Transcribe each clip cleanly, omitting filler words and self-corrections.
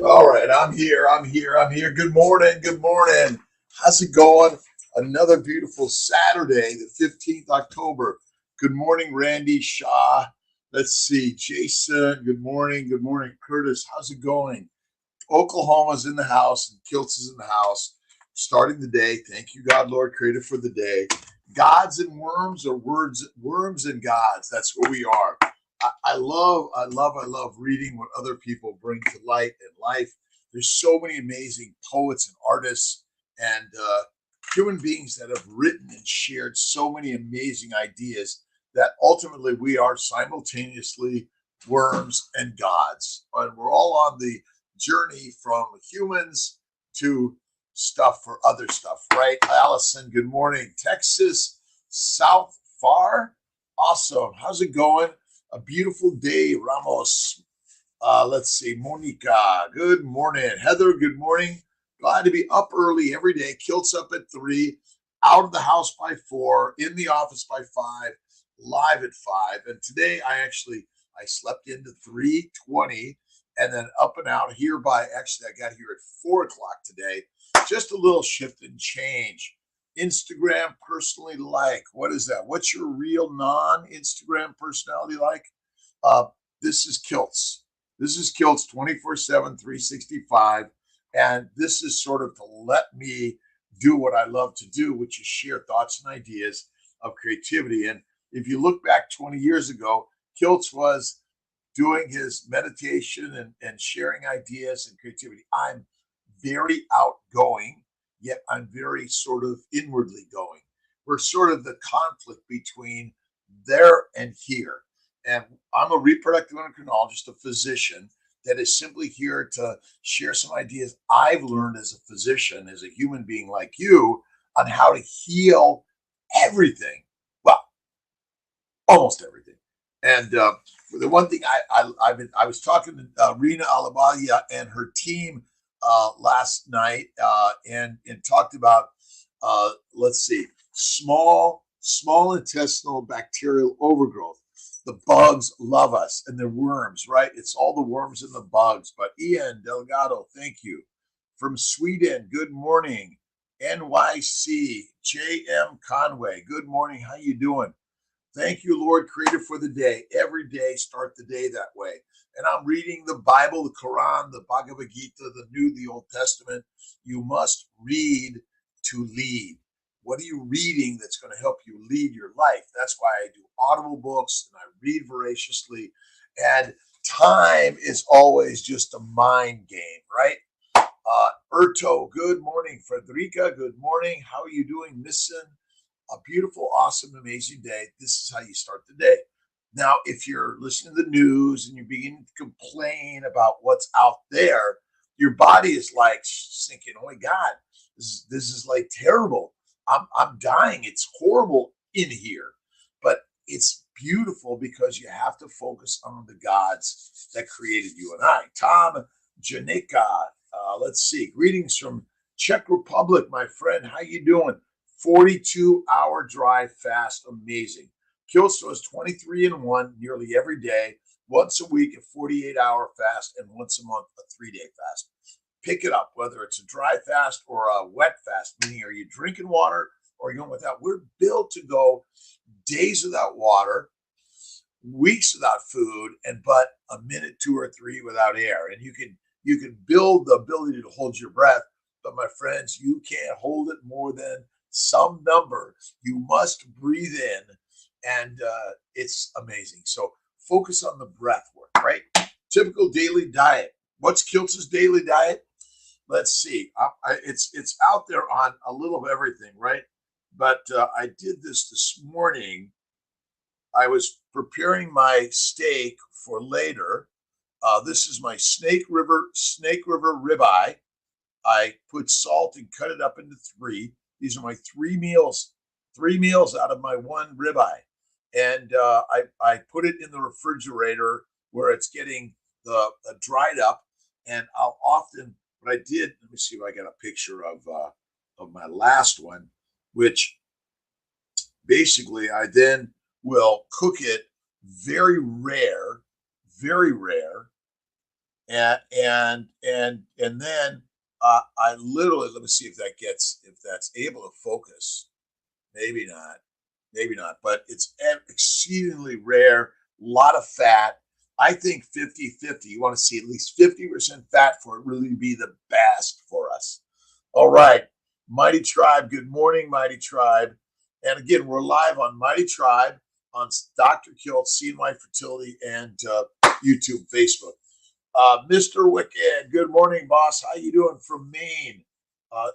All right, I'm here. I'm here. I'm here. Good morning. Good morning. How's it going? Another beautiful Saturday, the 15th October. Good morning, Randy Shaw. Let's see, Jason. Good morning. Good morning, Curtis. How's it going? Oklahoma's in the house and kiltz is in the house. Starting the day. Thank you, God, Lord, creator for the day. Gods and worms, or worms and gods. That's where we are. I love reading what other people bring to light in life. There's so many amazing poets and artists and human beings that have written and shared so many amazing ideas that ultimately we are simultaneously worms and gods. And we're all on the journey from humans to stuff for other stuff, right? Allison, good morning. Texas, South Far. Awesome. How's it going? A beautiful day, Ramos. Let's see, Monica, good morning. Heather, good morning. Glad to be up early every day. Kiltz up at 3, out of the house by 4, in the office by 5, live at 5. And today I slept into 3:20 and then up and out here by actually I got here at 4 o'clock today. Just a little shift and change. Instagram personally like. What is that? What's your real non-Instagram personality like? Uh, this is Kiltz. This is Kiltz 24/7, 365. And this is sort of to let me do what I love to do, which is share thoughts and ideas of creativity. And if you look back 20 years ago, Kiltz was doing his meditation and sharing ideas and creativity. I'm very outgoing, yet I'm very sort of inwardly going. We're sort of the conflict between there and here. And I'm a reproductive endocrinologist, a physician that is simply here to share some ideas I've learned as a physician, as a human being like you, on how to heal everything. Well, almost everything. And the one thing I was talking to Rena Alabalia and her team last night and talked about let's see, small intestinal bacterial overgrowth. The bugs love us and the worms, right? It's all the worms and the bugs. But Ian Delgado, thank you. From Sweden, good morning. NYC, JM Conway, good morning. How you doing? Thank you, Lord, creator for the day. Every day, start the day that way. And I'm reading the Bible, the Quran, the Bhagavad Gita, the New, the Old Testament. You must read to lead. What are you reading that's going to help you lead your life? That's why I do audible books and I read voraciously. And time is always just a mind game, right? Erto, good morning. Frederica, good morning. How are you doing? Missing a beautiful, awesome, amazing day. This is how you start the day. Now, if you're listening to the news and you're beginning to complain about what's out there, your body is like thinking, oh my God, this is like terrible. I'm dying. It's horrible in here. But it's beautiful because you have to focus on the gods that created you and I. Tom Janika, let's see. Greetings from Czech Republic, my friend. How you doing? 42-hour drive fast. Amazing. Kiltz is 23 and 1 nearly every day, once a week, a 48-hour fast, and once a month, a 3-day fast. Pick it up, whether it's a dry fast or a wet fast, meaning are you drinking water or are you going without? We're built to go days without water, weeks without food, and but a minute, 2 or 3 without air. And you can build the ability to hold your breath, but my friends, you can't hold it more than some number. You must breathe in, and it's amazing. So focus on the breath work, right? Typical daily diet. What's Kiltz's daily diet? Let's see. It's out there on a little of everything, right? But I did this morning. I was preparing my steak for later. This is my Snake River ribeye. I put salt and cut it up into 3. These are my 3 meals out of my 1 ribeye. And I put it in the refrigerator where it's getting dried up. And I'll often, what I did, let me see if I got a picture of my last one, which basically I then will cook it very rare, And then I literally, let me see if that's able to focus. Maybe not. Maybe not. But it's exceedingly rare. A lot of fat. I think 50-50. You want to see at least 50% fat for it really to be the best for us. All right. Mighty Tribe. Good morning, Mighty Tribe. And again, we're live on Mighty Tribe, on Dr. Kiltz, CNY Fertility, and YouTube, Facebook. Mr. Wicked, good morning, boss. How you doing from Maine?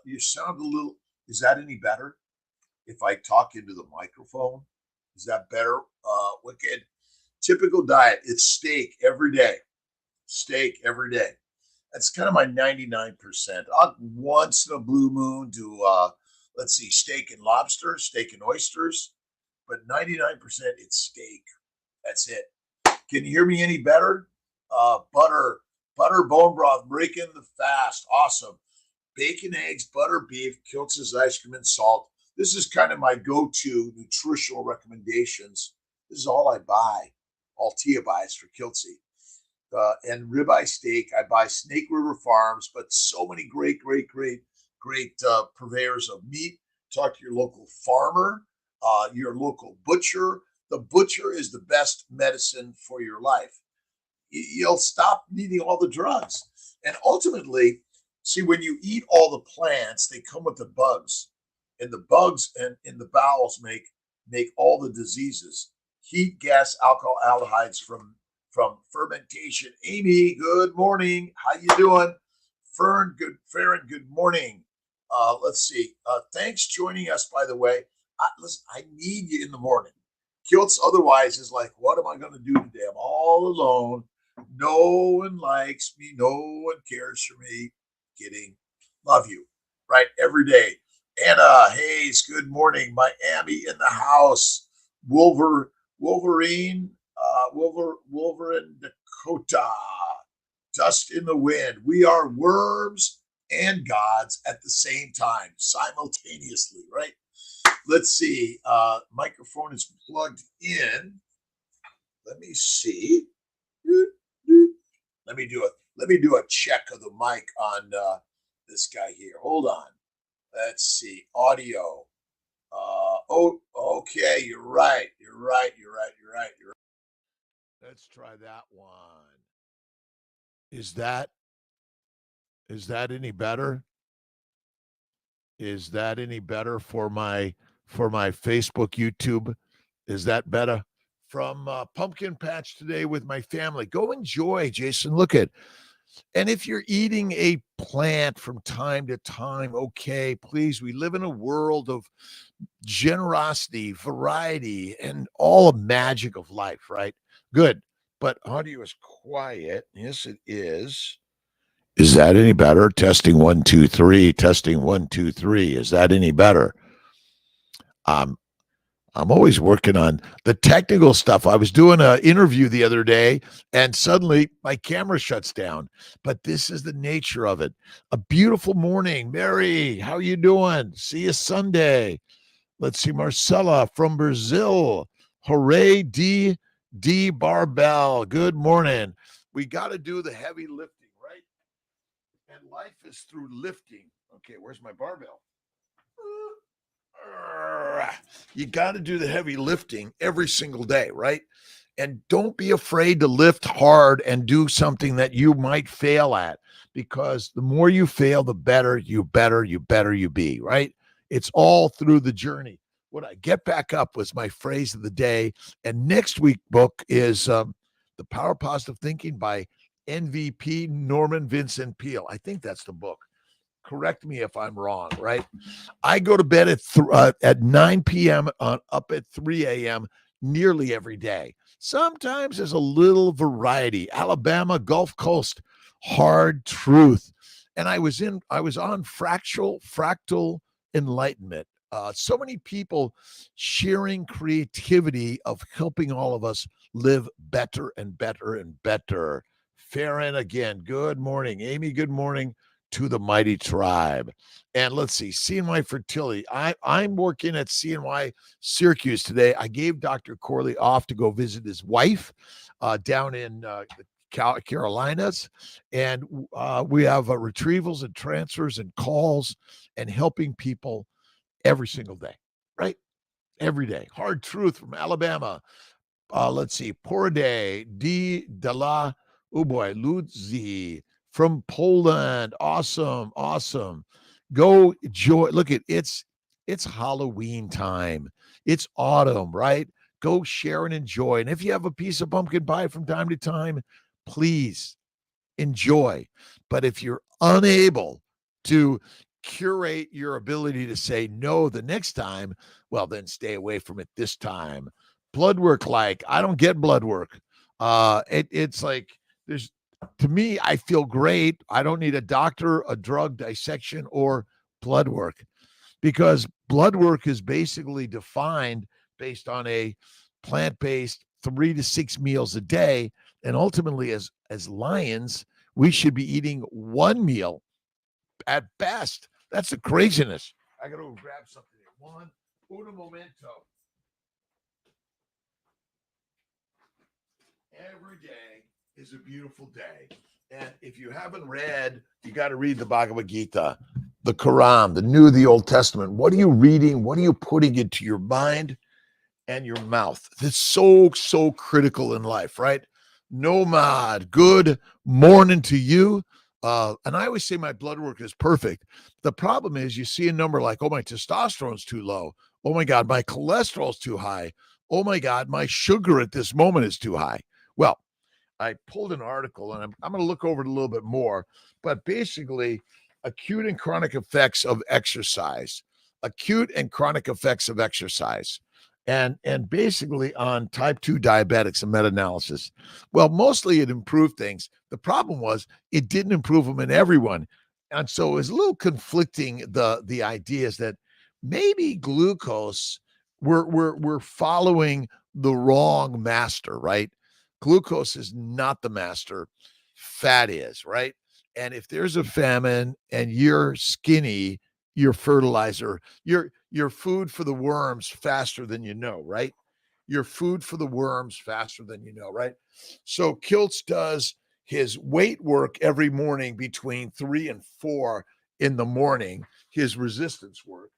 You sound a little, is that any better? If I talk into the microphone, is that better? Wicked. Typical diet, it's steak every day. Steak every day. That's kind of my 99%. I'll once in a blue moon do, let's see, steak and lobster, steak and oysters, but 99% it's steak. That's it. Can you hear me any better? Butter bone broth, breaking the fast. Awesome. Bacon, eggs, butter, beef, kiltz's ice cream, and salt. This is kind of my go-to nutritional recommendations. This is all I buy. All Tia buys for Kiltzy. And ribeye steak. I buy Snake River Farms, but so many great purveyors of meat. Talk to your local farmer, your local butcher. The butcher is the best medicine for your life. You'll stop needing all the drugs. And ultimately, see, when you eat all the plants, they come with the bugs. And the bugs and in the bowels make all the diseases. Heat, gas, alcohol, aldehydes from fermentation. Amy, good morning. How you doing? Farron, good morning. Let's see. Thanks joining us, by the way. Listen, I need you in the morning. Kiltz otherwise is like, what am I going to do today? I'm all alone. No one likes me. No one cares for me. Kidding. Love you. Right? Every day. Anna Hayes, good morning. Miami in the house. Wolverine, Wolverine, Dakota. Dust in the wind. We are worms and gods at the same time, simultaneously, right? Let's see. Microphone is plugged in. Let me see. Let me do a check of the mic on this guy here. Hold on. Let's see. Audio. Okay. You're right. Let's try that one. Is that any better? Is that any better for my Facebook, YouTube? Is that better? From Pumpkin Patch today with my family. Go enjoy, Jason. Look at. And if you're eating a plant from time to time, okay, please. We live in a world of generosity, variety, and all the magic of life, right? Good. But audio is quiet. Yes, it is. Is that any better? Testing 1, 2, 3. Testing 1, 2, 3. Is that any better? I'm always working on the technical stuff. I was doing an interview the other day, and suddenly my camera shuts down. But this is the nature of it. A beautiful morning, Mary. How you doing? See you Sunday. Let's see, Marcella from Brazil. Hooray, D Barbell. Good morning. We got to do the heavy lifting, right? And life is through lifting. Okay, where's my barbell? You got to do the heavy lifting every single day, right? And don't be afraid to lift hard and do something that you might fail at, because the more you fail, the better you be, right? It's all through the journey. What I get back up was my phrase of the day. And next week's book is The Power of Positive Thinking by MVP Norman Vincent Peale. I think that's the book. Correct me if I'm wrong, right? I go to bed at 9 p.m. Up at 3 a.m. nearly every day. Sometimes there's a little variety. Alabama, Gulf Coast, hard truth. And I was on fractal enlightenment. So many people sharing creativity of helping all of us live better and better and better. Farron again, good morning. Amy, good morning to the Mighty Tribe. And let's see, CNY Fertility. I'm working at CNY Syracuse today. I gave Dr. Corley off to go visit his wife down in Carolinas, and we have retrievals and transfers and calls and helping people every single day, right? Every day. Hard Truth from Alabama. Let's see, Porade, D. Dela, oh boy, Ludzi from Poland. Awesome, awesome. Go joy. Look at it's Halloween time. It's autumn, right? Go share and enjoy. And if you have a piece of pumpkin pie from time to time, please enjoy. But if you're unable to curate your ability to say no the next time, well, then stay away from it this time. Blood work, like I don't get blood work. It's like there's to me, I feel great. I don't need a doctor, a drug dissection, or blood work because blood work is basically defined based on a plant-based 3 to 6 meals a day. And ultimately, as lions, we should be eating one meal at best. That's the craziness. I gotta go grab something here. Uno momento. Every day is a beautiful day. And if you haven't read, you got to read the Bhagavad Gita, the Quran, the New, the Old Testament. What are you reading? What are you putting into your mind and your mouth? That's so critical in life, right? Nomad, good morning to you. And I always say my blood work is perfect. The problem is you see a number like, oh, my testosterone's too low. Oh, my God, my cholesterol's too high. Oh, my God, my sugar at this moment is too high. Well, I pulled an article and I'm going to look over it a little bit more, but basically acute and chronic effects of exercise, acute and chronic effects of exercise. And basically on type 2 diabetics, a meta-analysis. Well, mostly it improved things. The problem was it didn't improve them in everyone. And so it was a little conflicting, the ideas that maybe glucose, we're following the wrong master, right? Glucose is not the master. Fat is, right? And if there's a famine and you're skinny, you're fertilizer, you're food for the worms faster than you know, right? You're food for the worms faster than you know, right? So Kiltz does his weight work every morning between 3 and 4 in the morning, his resistance work.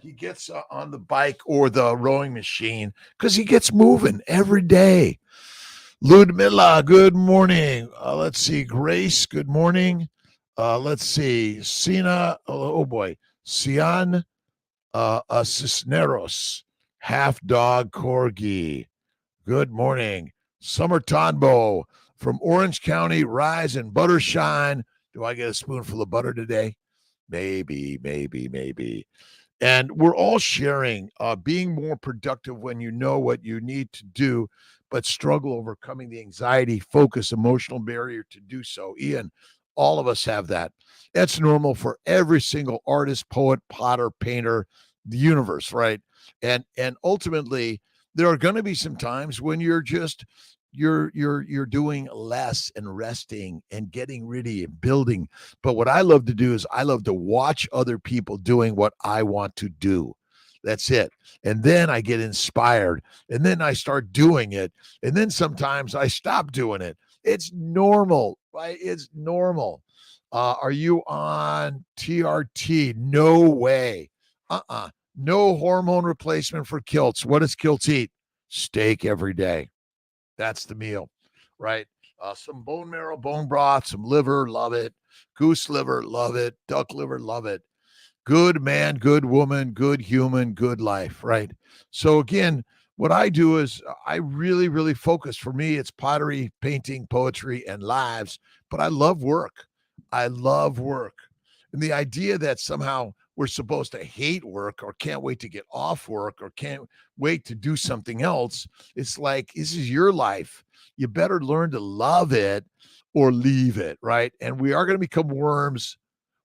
He gets on the bike or the rowing machine because he gets moving every day. Ludmilla, good morning. Let's see. Grace, good morning. Let's see. Sina, oh boy. Sian Cisneros, half dog corgi. Good morning. Summer Tonbo from Orange County, Rise and Butter Shine. Do I get a spoonful of butter today? Maybe. And we're all sharing being more productive when you know what you need to do, but struggle overcoming the anxiety, focus, emotional barrier to do so. Ian, all of us have that. That's normal for every single artist, poet, potter, painter, the universe, right? And ultimately, there are going to be some times when you're just you're doing less and resting and getting ready and building. But what I love to do is I love to watch other people doing what I want to do. That's it. And then I get inspired and then I start doing it. And then sometimes I stop doing it. It's normal, right? It's normal. Are you on TRT? No way. No hormone replacement for kiltz. What does kiltz eat? Steak every day. That's the meal, right? Some bone marrow, bone broth, some liver, love it. Goose liver, love it. Duck liver, love it. Good man, good woman, good human, good life, right? So again, what I do is I really focus. For me, it's pottery, painting, poetry, and lives. But I love work. I love work. And the idea that somehow we're supposed to hate work or can't wait to get off work or can't wait to do something else, it's like, this is your life. You better learn to love it or leave it, right? And we are going to become worms.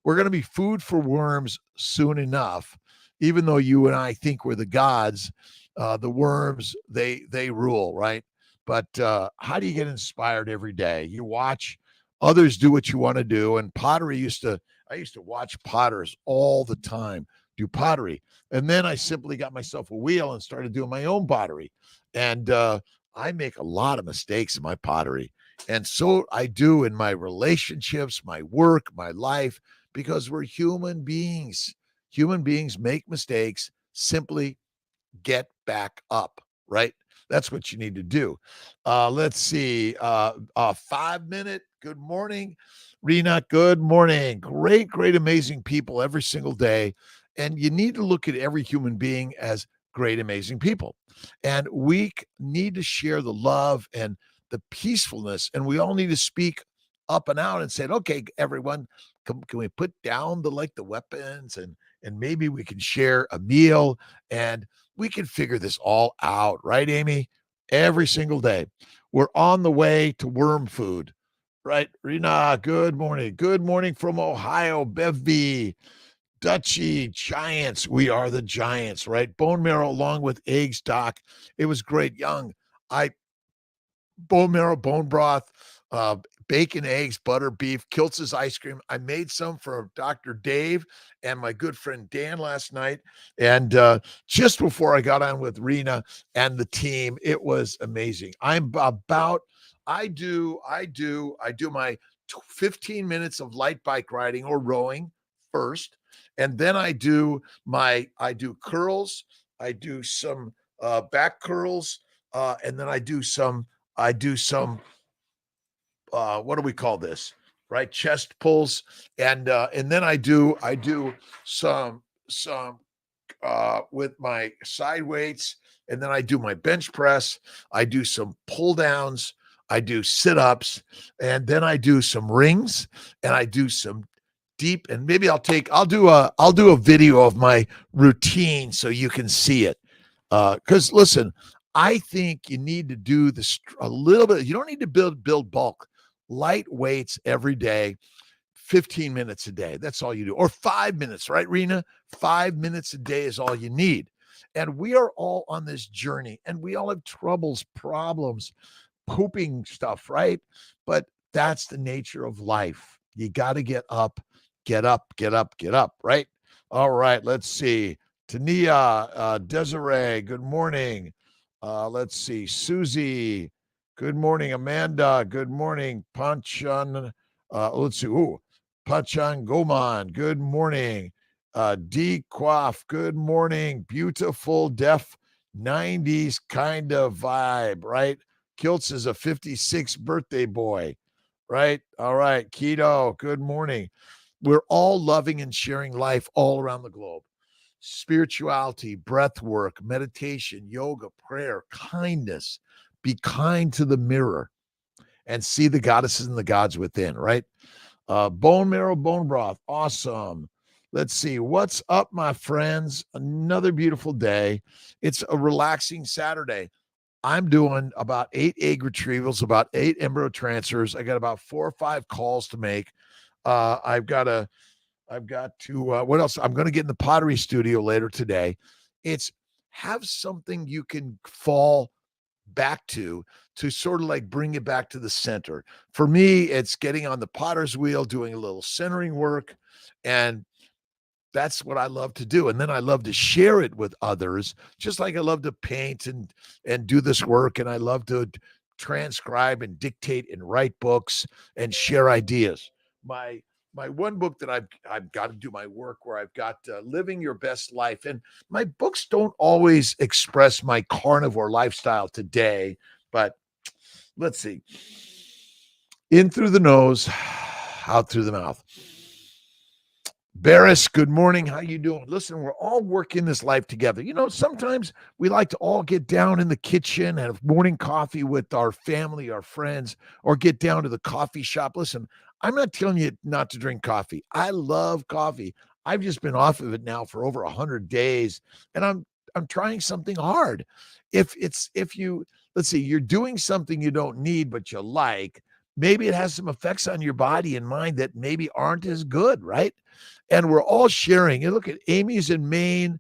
We're going to be food for worms soon enough, even though you and I think we're the gods. The worms, they rule, right? But how do you get inspired every day? You watch others do what you want to do. And pottery I used to watch potters all the time do pottery. And then I simply got myself a wheel and started doing my own pottery. And I make a lot of mistakes in my pottery. And so I do in my relationships, my work, my life, because we're human beings. Human beings make mistakes. Simply get back up, right? That's what you need to do. Let's see. 5 minute. Good morning, Rena. Good morning. Great, great, amazing people every single day. And you need to look at every human being as great, amazing people. And we need to share the love and the peacefulness. And we all need to speak up and out and say, okay, everyone, can we put down the weapons and maybe we can share a meal and we can figure this all out, right, Amy? Every single day. We're on the way to worm food, right? Rena, good morning. Good morning from Ohio, Bevy, Dutchy, Giants. We are the Giants, right? Bone marrow along with eggs, Doc. It was great. Young. I bone marrow, bone broth, uh, bacon, eggs, butter, beef, Kiltz's ice cream. I made some for Dr. Dave and my good friend Dan last night. And just before I got on with Rena and the team, it was amazing. I do my 15 minutes of light bike riding or rowing first. And then I do curls. I do some back curls. And then I do some what do we call this? Right, chest pulls, and then I do some with my side weights, and then I do my bench press. I do some pull downs. I do sit ups, and then I do some rings, and I do some deep. And maybe I'll do a video of my routine so you can see it. Because listen, I think you need to do this a little bit. You don't need to build bulk, light weights every day, 15 minutes a day. That's all you do. Or 5 minutes, right, Rena? 5 minutes a day is all you need. And we are all on this journey and we all have troubles, problems, pooping stuff, right? But that's the nature of life. You got to get up, get up, get up, get up, right? All right, let's see. Tania, Desiree, good morning. Let's see. Susie, good morning. Amanda, good morning. Panchan, let's see. Ooh, Pachan Goman, good morning. D Quaff, good morning. Beautiful, deaf 90s kind of vibe, right? Kiltz is a 56 birthday boy, right? All right. Keto, good morning. We're all loving and sharing life all around the globe. Spirituality, breath work, meditation, yoga, prayer, kindness. Be kind to the mirror and see the goddesses and the gods within, right? Bone marrow, bone broth. Awesome. Let's see. What's up, my friends? Another beautiful day. It's a relaxing Saturday. I'm doing about 8 egg retrievals, about 8 embryo transfers. I got about 4 or 5 calls to make. I've got to, what else? I'm going to get in the pottery studio later today. It's have something you can fall back to sort of like bring it back to the center. For me, it's getting on the potter's wheel, doing a little centering work. And that's what I love to do. And then I love to share it with others, just like I love to paint and do this work. And I love to transcribe and dictate and write books and share ideas. My one book that I've got to do my work where I've got living your best life. And my books don't always express my carnivore lifestyle today, but let's see. In through the nose, out through the mouth. Barris, good morning. How you doing? Listen, we're all working this life together. You know, sometimes we like to all get down in the kitchen, have morning coffee with our family, our friends, or get down to the coffee shop. Listen, I'm not telling you not to drink coffee. I love coffee. I've just been off of it now for over 100 days, and I'm trying something hard. If you let's see, you're doing something you don't need but you like, maybe it has some effects on your body and mind that maybe aren't as good, right? And we're all sharing. And look at Amy's in Maine.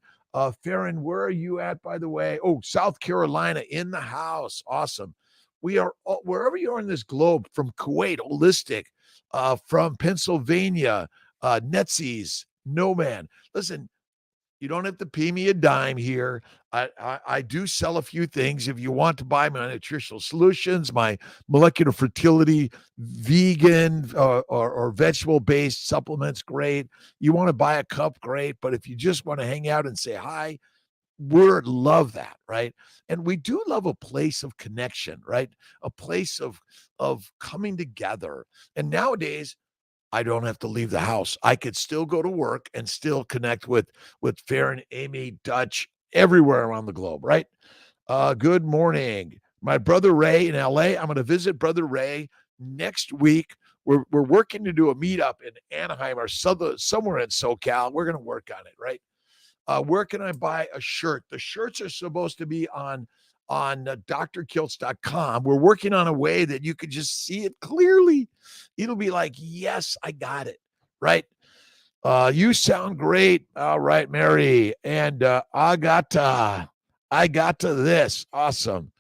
Farron, where are you at, by the way? Oh, South Carolina in the house. Awesome. We are all, wherever you are in this globe, from Kuwait, holistic, from Pennsylvania, Netsies, no man. Listen, You don't have to pay me a dime here. I do sell a few things. If you want to buy my nutritional solutions, my molecular fertility, vegan or vegetable based supplements, great. You want to buy a cup, great. But if you just want to hang out and say hi, we're love that, right? And we do love a place of connection, right? A place of coming together. And nowadays, I don't have to leave the house. I could still go to work and still connect with Farron, Amy, Dutch, everywhere around the globe, right? Good morning. My brother Ray in LA. I'm going to visit brother Ray next week. We're working to do a meetup in Anaheim or somewhere in SoCal. We're going to work on it, right? Where can I buy a shirt? The shirts are supposed to be on drkiltz.com. We're working on a way that you could just see it clearly. It'll be like, yes, I got it, right? You sound great. All right, Mary. And I got to this. Awesome.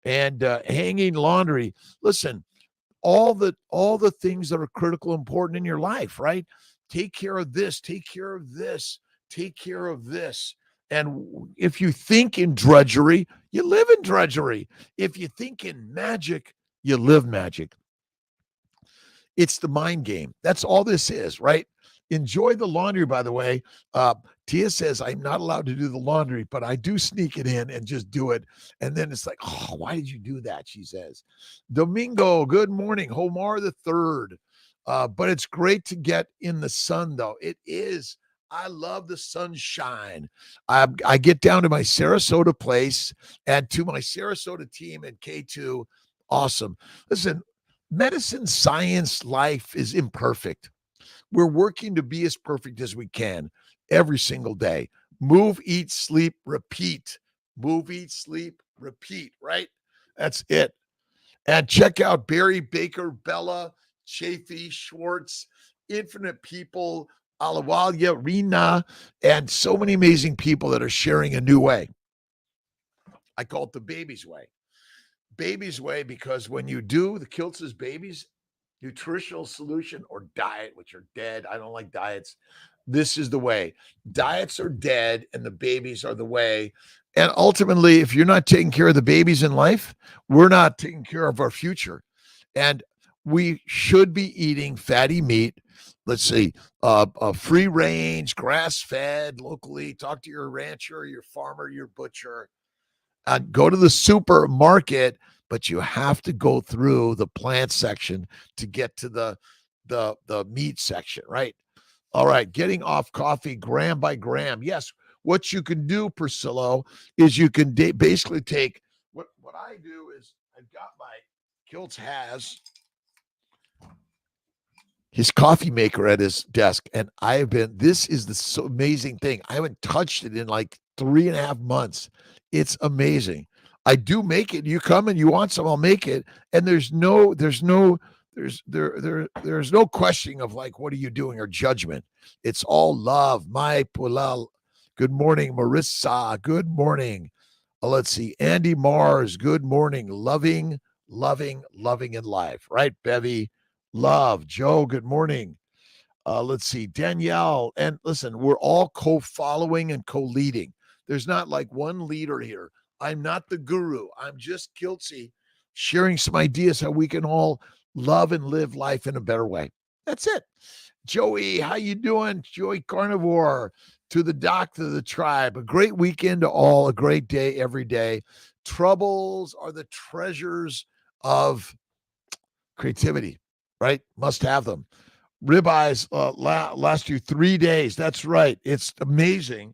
And hanging laundry. Listen, all the things that are critical important in your life, right? Take care of this, take care of this, take care of this. And if you think in drudgery, you live in drudgery. If you think in magic, you live magic. It's the mind game. That's all this is, right? Enjoy the laundry, by the way. Tia says, I'm not allowed to do the laundry, but I do sneak it in and just do it. And then it's like, oh, why did you do that? She says. Domingo, good morning. Homar the third. But it's great to get in the sun, though. It is. I love the sunshine. I get down to my Sarasota place and to my Sarasota team at K2. Awesome. Listen, medicine, science, life is imperfect. We're working to be as perfect as we can every single day. Move, eat, sleep, repeat. Move, eat, sleep, repeat, right? That's it. And check out Barry, Baker, Bella, Chafee, Schwartz, Infinite People, Alawalia, Rena, and so many amazing people that are sharing a new way. I call it the baby's way. Baby's way, because when you do the kiltz's babies, nutritional solution or diet, which are dead. I don't like diets. This is the way. Diets are dead and the babies are the way. And ultimately, if you're not taking care of the babies in life, we're not taking care of our future. And we should be eating fatty meat. Let's see, free range, grass fed, locally. Talk to your rancher, your farmer, your butcher. Go to the supermarket, but you have to go through the plant section to get to the meat section, right? All right, getting off coffee gram by gram. Yes, what you can do, Priscilla, is you can basically take what I do is I've got my Kiltz has his coffee maker at his desk, and this is the so amazing thing. I haven't touched it in like 3.5 months. It's amazing. I do make it. You come and you want some, I'll make it. And there's no questioning of like, what are you doing, or judgment. It's all love. My Pulal. Good morning, Marissa. Good morning. Let's see. Andy Mars. Good morning. Loving in life. Right, Bevy? Love. Joe, good morning. Let's see. Danielle. And listen, we're all co-following and co-leading. There's not like one leader here. I'm not the guru. I'm just Kiltzy, sharing some ideas how we can all love and live life in a better way. That's it. Joey, how you doing? Joey Carnivore, to the doc, to the tribe. A great weekend to all. A great day every day. Troubles are the treasures of creativity, right? Must have them. Ribeyes last you 3 days. That's right. It's amazing.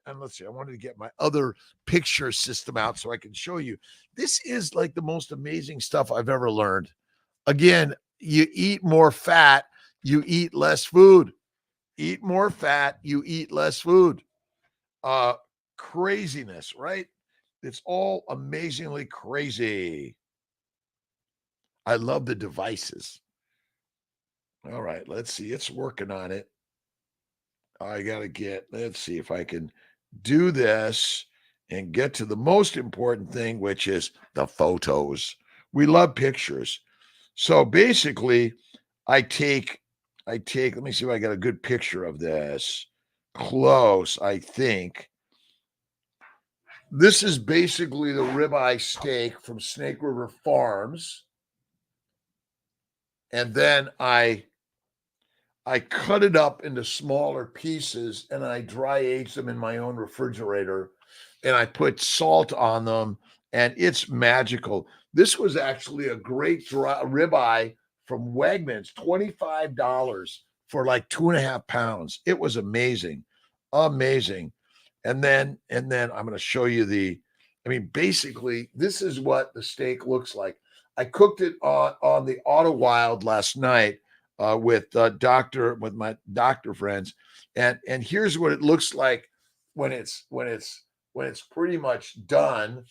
And let's see, I wanted to get my other picture system out so I can show you. This is like the most amazing stuff I've ever learned. Again, you eat more fat, you eat less food. Eat more fat, you eat less food. Craziness, right? It's all amazingly crazy. I love the devices. All right, let's see. It's working on it. Let's see if I can do this and get to the most important thing, which is the photos. We love pictures. So basically, I take, let me see if I got a good picture of this. close, I think. This is basically the ribeye steak from Snake River Farms. And then I cut it up into smaller pieces and I dry age them in my own refrigerator and I put salt on them and it's magical. This was actually a great ribeye from Wegmans, $25 for like 2.5 pounds. It was amazing, amazing. And then I'm going to show you basically, this is what the steak looks like. I cooked it on the Auto Wild last night with my doctor friends, and here's what it looks like when it's pretty much done.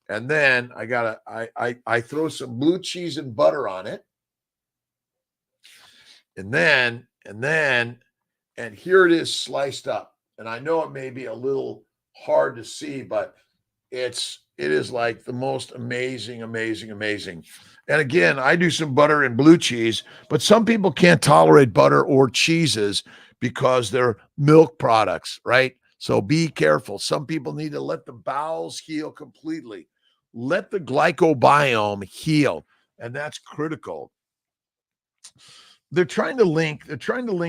And then I throw some blue cheese and butter on it, and here it is sliced up. And I know it may be a little hard to see, but it is like the most amazing. And again, I do some butter and blue cheese, but some people can't tolerate butter or cheeses because they're milk products, right? So be careful. Some people need to let the bowels heal completely. Let the glycobiome heal, and that's critical. They're trying to link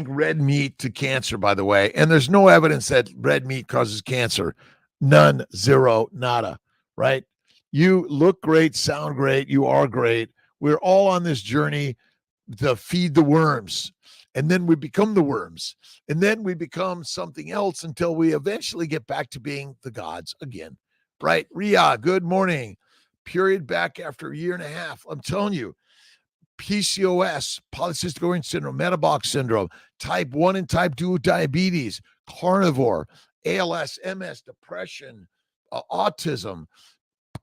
red meat to cancer, by the way, and there's no evidence that red meat causes cancer. None, zero, nada, right? You look great, sound great, you are great. We're all on this journey to feed the worms, and then we become the worms, and then we become something else until we eventually get back to being the gods again, right? Ria, good morning. Period back after a year and a half. I'm telling you, PCOS, polycystic ovarian syndrome, metabolic syndrome, type 1 and type 2 diabetes, carnivore, ALS, MS, depression, autism.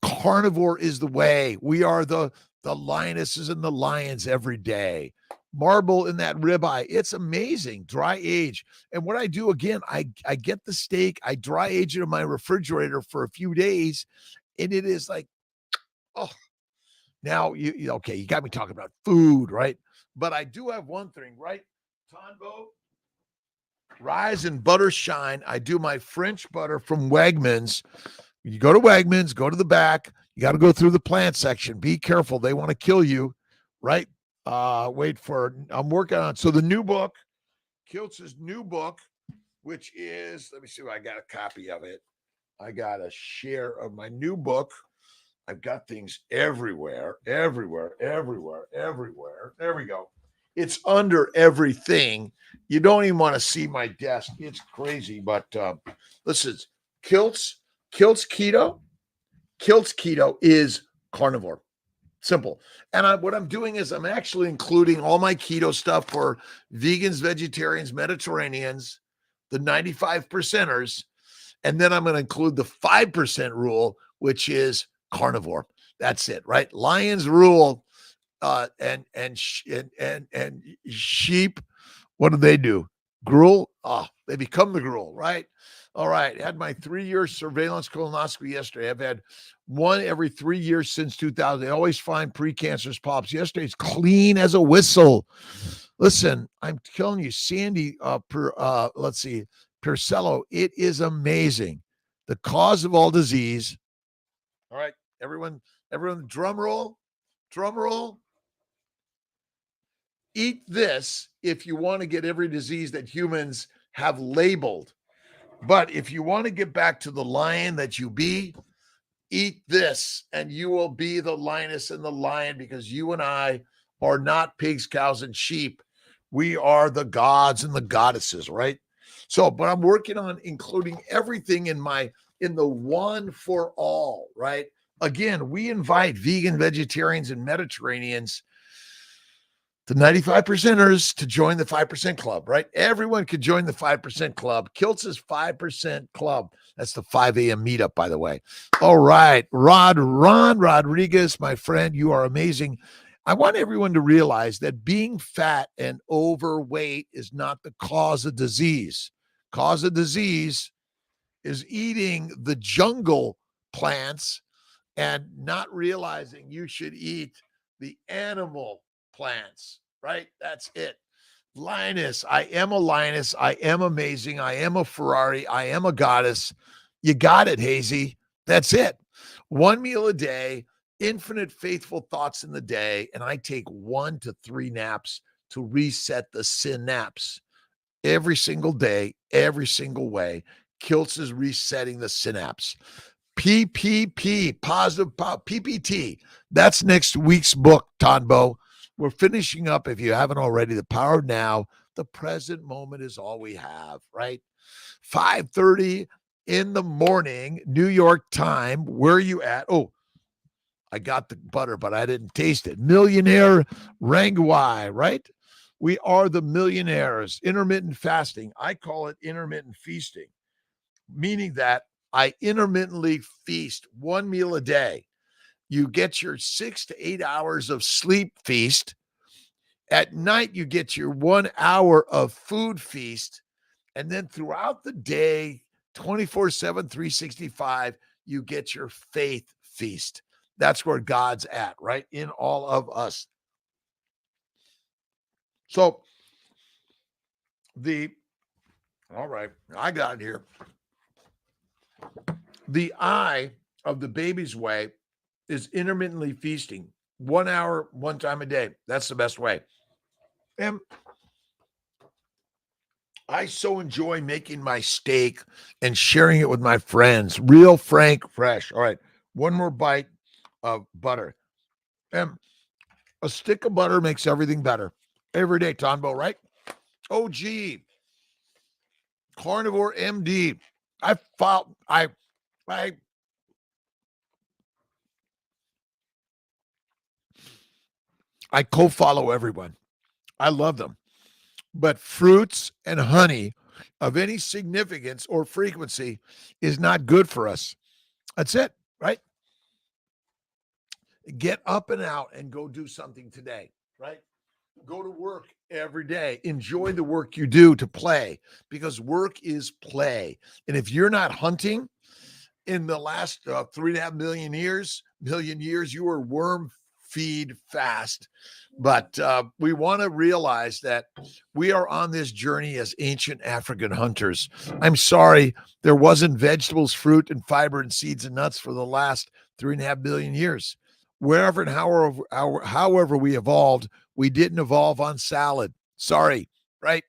Carnivore is the way. We are the lionesses and the lions every day. Marble in that ribeye. It's amazing. Dry age. And what I do again, I get the steak, I dry age it in my refrigerator for a few days, and it is like, oh, now you okay, you got me talking about food, right? But I do have one thing, right? Tonbo, rise and butter shine. I do my French butter from Wegmans. You go to Wegmans, go to the back. You got to go through the plant section. Be careful. They want to kill you, right? I'm working on. So the new book, Kiltz's new book, which is, let me see if I got a copy of it. I got a share of my new book. I've got things everywhere. There we go. It's under everything. You don't even want to see my desk. It's crazy. But listen, kiltz keto. Kiltz keto is carnivore. Simple. And what I'm doing is I'm actually including all my keto stuff for vegans, vegetarians, Mediterraneans, the 95 percenters. And then I'm going to include the 5% rule, which is carnivore. That's it, right? Lions rule, and sheep. What do? Gruel. They become the gruel, right? All right. Had my 3-year surveillance colonoscopy yesterday. I've had one every 3 years since 2000. They always find precancerous polyps. Yesterday's clean as a whistle. Listen, I'm telling you, Sandy, Percello, it is amazing. The cause of all disease. All right, everyone, drum roll. Eat this if you want to get every disease that humans have labeled. But if you want to get back to the lion that you be, eat this and you will be the lioness and the lion, because you and I are not pigs, cows, and sheep. We are the gods and the goddesses, right? So, but I'm working on including everything in the one for all, right? Again, we invite vegan, vegetarians, and Mediterraneans, the 95 percenters, to join the 5% club, right? Everyone could join the 5% club. Kiltz's 5% club. That's the 5 a.m. meetup, by the way. All right. Ron Rodriguez, my friend, you are amazing. I want everyone to realize that being fat and overweight is not the cause of disease. Cause of disease is eating the jungle plants and not realizing you should eat the animal plants, right? That's it. Lioness, I am a lioness. I am amazing. I am a Ferrari. I am a goddess. You got it, Hazy. That's it. One meal a day, infinite faithful thoughts in the day, and I take 1 to 3 naps to reset the synapse every single day, every single way. Kiltz is resetting the synapse. PPP, PPT. That's next week's book, Tonbo. We're finishing up, if you haven't already, The Power of Now. The present moment is all we have, right? 5:30 in the morning, New York time. Where are you at? Oh, I got the butter, but I didn't taste it. Millionaire Ranguai, right? We are the millionaires. Intermittent fasting. I call it intermittent feasting, meaning that I intermittently feast 1 meal a day. You get your 6 to 8 hours of sleep feast. At night, you get your 1 hour of food feast. And then throughout the day, 24/7, 365, you get your faith feast. That's where God's at, right? In all of us. So all right, I got it here. The eye of the baby's way is intermittently feasting 1 hour, 1 time a day. That's the best way. And I so enjoy making my steak and sharing it with my friends. Real, frank, fresh. All right, one more bite of butter. And a stick of butter makes everything better. Every day, Tonbo, right? Oh, gee. Carnivore MD. I I co-follow everyone. I love them. But fruits and honey of any significance or frequency is not good for us. That's it, right? Get up and out and go do something today, right? Go to work every day. Enjoy the work you do to play, because work is play. And if you're not hunting in the last 3.5 million years, you were worm feed fast. But we want to realize that we are on this journey as ancient African hunters. I'm sorry, there wasn't vegetables, fruit, and fiber, and seeds and nuts for the last 3.5 billion years. Wherever and however we evolved, we didn't evolve on salad. Sorry, right?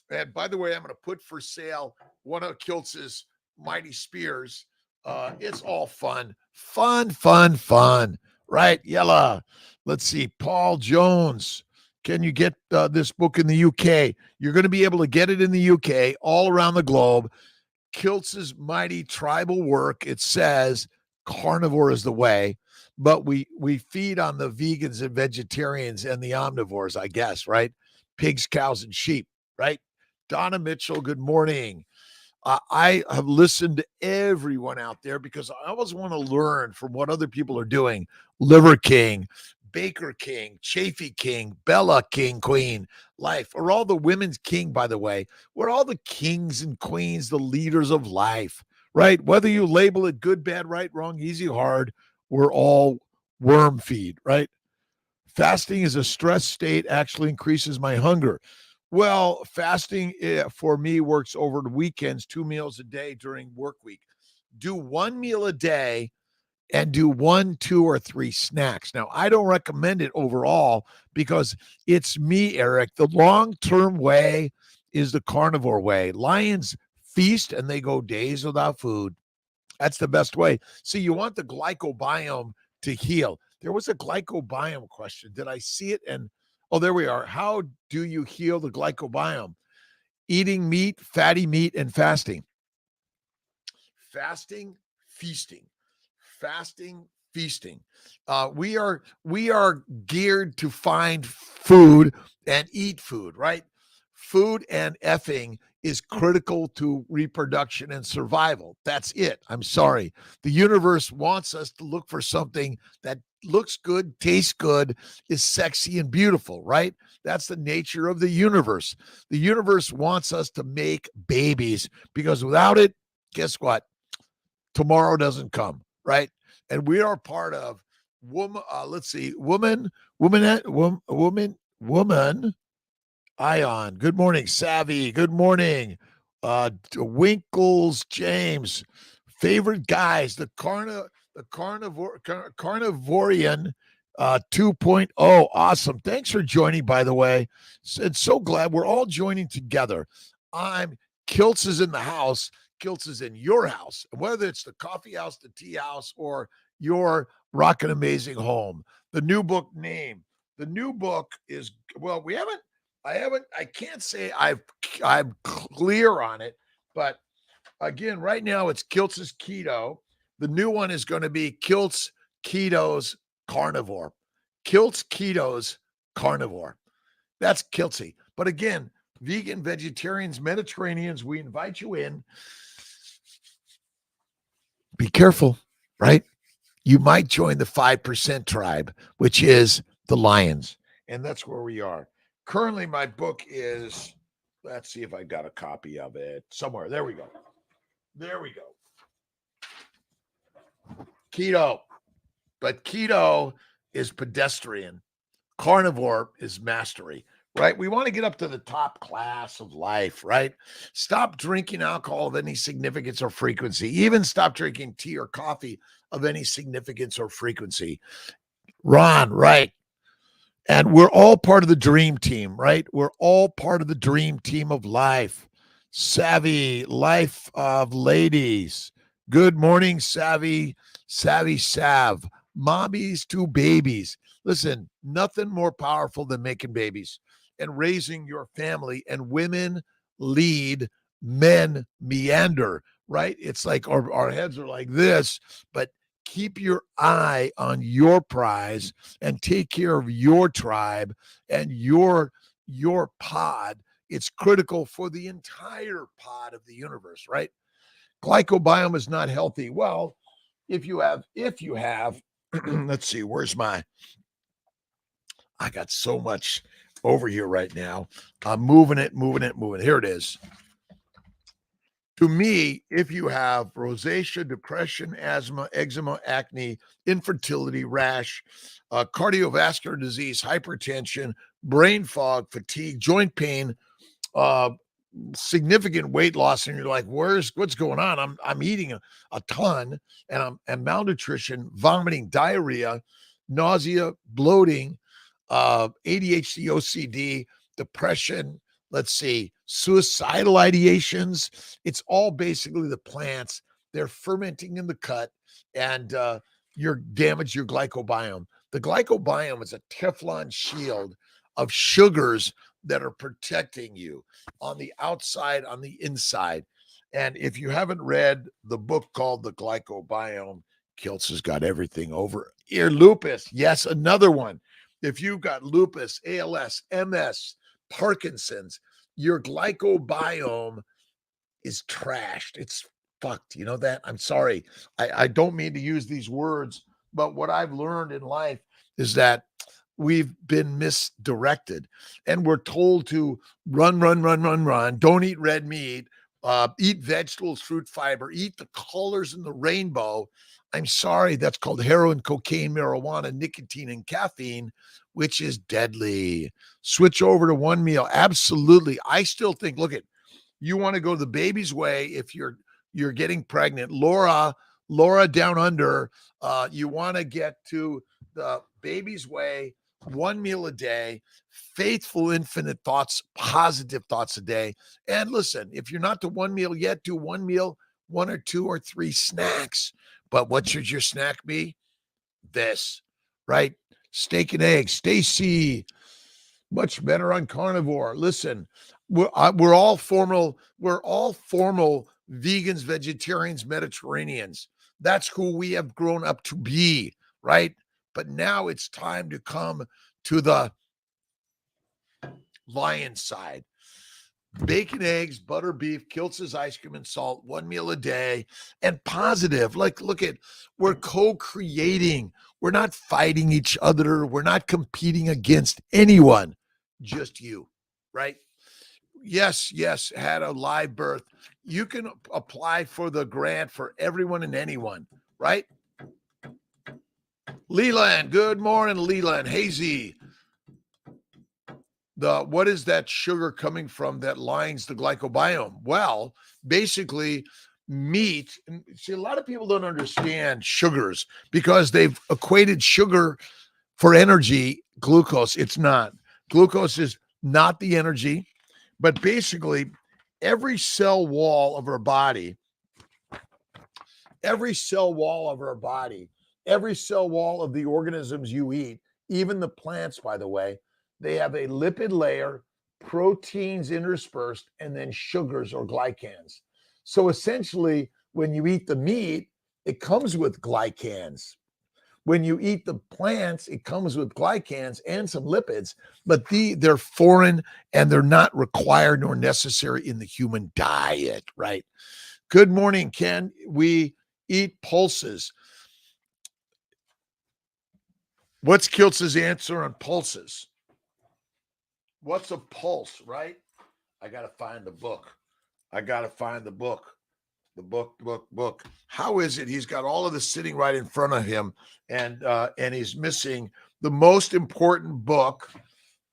And by the way, I'm going to put for sale one of Kiltz's mighty spears. It's all fun, right? Yella. Let's see. Paul Jones. Can you get this book in the UK? You're going to be able to get it in the UK, all around the globe. Kiltz's mighty tribal work. It says carnivore is the way, but we feed on the vegans and vegetarians and the omnivores, I guess, right? Pigs, cows, and sheep, right? Donna Mitchell, good morning. I have listened to everyone out there because I always want to learn from what other people are doing. Liver King, Baker King, Chafee King, Bella King, Queen, Life. Are all the women's king, by the way. We're all the kings and queens, the leaders of life, right? Whether you label it good, bad, right, wrong, easy, hard, we're all worm feed, right? Fasting is a stress state, actually increases my hunger. Well, fasting for me works over the weekends, 2 meals a day during work week. Do 1 meal a day and do 1, 2, or 3 snacks. Now, I don't recommend it overall because it's me, Eric. The long-term way is the carnivore way. Lions feast and they go days without food. That's the best way. See, you want the glycobiome to heal. There was a glycobiome question. Did I see it? And oh, there we are. How do you heal the glycobiome? Eating meat, fatty meat, and fasting. Fasting, feasting. Fasting, feasting. We are geared to find food and eat food, right? Food and effing is critical to reproduction and survival. That's it. I'm sorry. The universe wants us to look for something that looks good, tastes good, is sexy and beautiful, right? That's the nature of the universe. The universe wants us to make babies because without it, guess what? Tomorrow doesn't come, right? And we are part of woman. Let's see, woman. Ion. Good morning, Savvy. Good morning. Winkles, James. Favorite guys, Carnivorian 2.0. Awesome. Thanks for joining, by the way. And so glad we're all joining together. I'm Kiltz is in the house. Kiltz is in your house. Whether it's the coffee house, the tea house, or your rockin' amazing home. The new book name. The new book is, well, I can't say I'm clear on it, but again, right now it's Kiltz's Keto. The new one is going to be Kiltz Keto's Carnivore. Kiltz Keto's Carnivore. That's Kiltzy. But again, vegan, vegetarians, Mediterraneans, we invite you in. Be careful, right? You might join the 5% tribe, which is the Lions. And that's where we are. Currently, my book is, let's see if I got a copy of it somewhere. There we go. There we go. Keto. But keto is pedestrian. Carnivore is mastery, right? We want to get up to the top class of life, right? Stop drinking alcohol of any significance or frequency. Even stop drinking tea or coffee of any significance or frequency. Ron, right? And we're all part of the dream team, right? We're all part of the dream team of life. Savvy, life of ladies. Good morning, Savvy, Savvy Sav. Mommies to babies. Listen, nothing more powerful than making babies and raising your family. And women lead, men meander, right? It's like our heads are like this, but keep your eye on your prize and take care of your tribe and your pod. It's critical for the entire pod of the universe, right? Glycobiome is not healthy. Well, if you have let's see, I got so much over here right now. I'm moving it. Here it is. To me, if you have rosacea, depression, asthma, eczema, acne, infertility, rash, cardiovascular disease, hypertension, brain fog, fatigue, joint pain, uh, significant weight loss, and you're like, what's going on? I'm eating a ton, and malnutrition, vomiting, diarrhea, nausea, bloating, ADHD, OCD, depression. Let's see, suicidal ideations. It's all basically the plants. They're fermenting in the gut, and you're damage your glycobiome. The glycobiome is a Teflon shield of sugars that are protecting you on the outside, on the inside. And if you haven't read the book called The Glycobiome, Kiltz has got everything over. Ear lupus, yes, another one. If you've got lupus, ALS, MS, Parkinson's, your glycobiome is trashed. It's fucked. You know that? I'm sorry. I don't mean to use these words, but what I've learned in life is that we've been misdirected and we're told to run. Don't eat red meat, eat vegetables, fruit, fiber, eat the colors in the rainbow. I'm sorry, that's called heroin, cocaine, marijuana, nicotine, and caffeine, which is deadly. Switch over to one meal. Absolutely. I still think, look at, you want to go the baby's way if you're getting pregnant. Laura down under, you want to get to the baby's way, one meal a day, faithful, infinite thoughts, positive thoughts a day. And listen, if you're not to one meal yet, do one meal, 1 or 2 or 3 snacks. But what should your snack be? This, right? Steak and eggs. Stacy, much better on carnivore. Listen, we're all formal vegans, vegetarians, Mediterraneans. That's who we have grown up to be, right? But now it's time to come to the lion side. Bacon, eggs, butter, beef, Kiltz's ice cream and salt, one meal a day, and positive. Like, look at, we're co-creating. We're not fighting each other. We're not competing against anyone, just you, right? Yes, had a live birth. You can apply for the grant for everyone and anyone, right? Leland, good morning, Leland. Hazy. what is that sugar coming from that lines the glycobiome? Well, basically meat. And see, a lot of people don't understand sugars because they've equated sugar for energy, glucose. It's not. Glucose is not the energy, but basically every cell wall of our body, every cell wall of our body, every cell wall of the organisms you eat, even the plants, by the way, they have a lipid layer, proteins interspersed, and then sugars or glycans. So essentially, when you eat the meat, it comes with glycans. When you eat the plants, it comes with glycans and some lipids, but they're foreign and they're not required nor necessary in the human diet, right? Good morning, Ken. We eat pulses. What's Kiltz's answer on pulses? What's a pulse, right? I got to find the book. The book. How is it? He's got all of this sitting right in front of him, and he's missing the most important book.